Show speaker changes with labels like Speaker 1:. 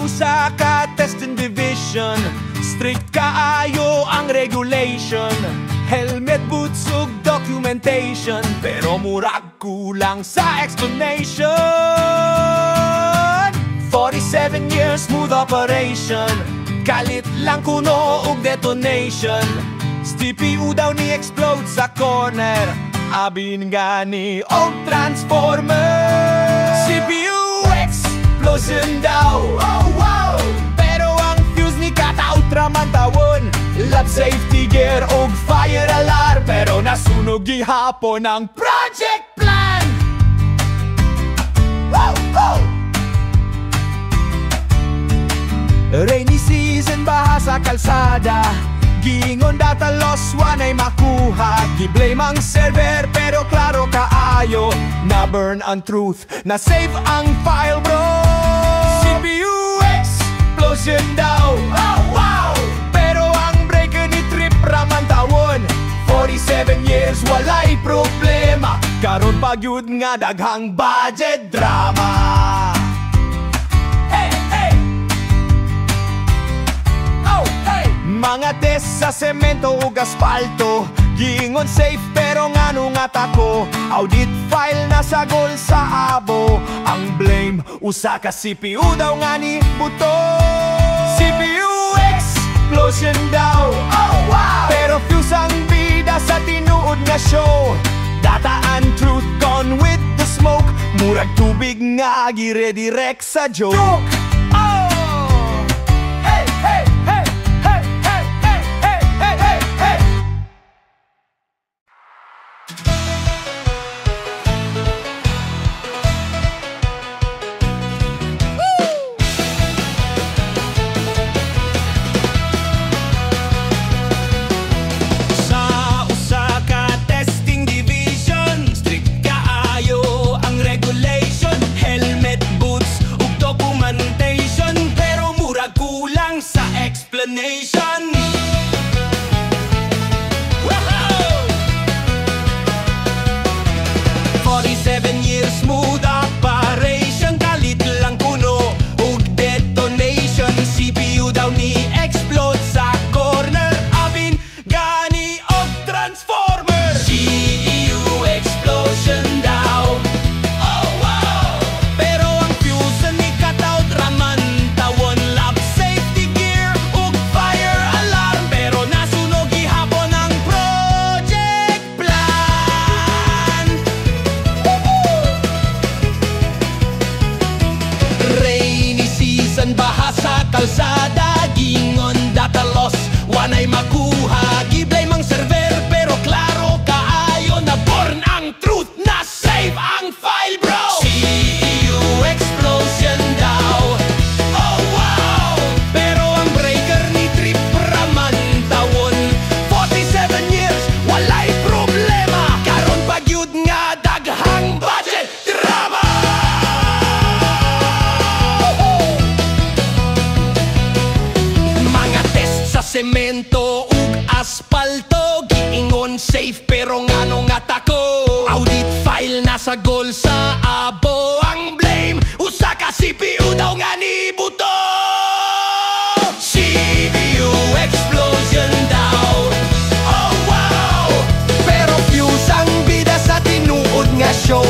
Speaker 1: usa ka testing division. Strict kaayo ang regulation. Helmet, boots ug documentation, pero murag kulang sa explanation. 47 years smooth operation, kalit lang kuno ug detonation. CPU daw ni explode sa corner, abin gani og transformer. CPU explosion daw, oh wow, pero ang fuse ni kataot raman tawon. Lab safety gear og fire alarm, pero nasunog gihapon ang project plan. Wow, wow. Rainy season, baha sa kalsada, giingon data loss, wanay makuha. Gi-blame ang server, pero klaro kaayo na burn ang truth, na save ang file bro. CPU explosion daw, oh wow, pero ang breaker ni trip raman tawon. 47 years walay problema, karon pa gyud nga daghang budget drama. Mga test sa semento ug asfalto, giingon safe pero ngano nga tako. Audit file na sagol sa abo, ang blame usa ka CPU daw nga ni buto. CPU explosion daw, oh wow, pero fuse ang bida sa tinuod nga show. Data and truth gone with the smoke, murag tubig nga gi-redirect sa joke.
Speaker 2: Explanation. 47 years smooth operation, kalit lang kuno ug detonation. CPU daw ni explode sa corner, abin gani og transformer. CPU explosion daw, oh wow, pero ang fuse ni kataot raman tawon. Lab safety gear ug fire alarm, pero nasunog gihapon ang project plan. Rainy season, baha sa kalsada, gingon data loss, wanay makuha. Gi-blame ang server, pero klaro kaayo na born ang truth, na save ang file bro. CPU explosion daw, oh wow, pero ang breaker ni trip raman tawon. 47 years walay problema, karon pa gyud nga daghang budget drama. Mga test sa semento ug asfalto, giingon safe pero ngano nga tako. Audit file na sagol sa abo, ang blame usa ka CPU daw nga ni buto. CPU explosion daw, oh wow, pero fuse ang bida sa tinuod nga show.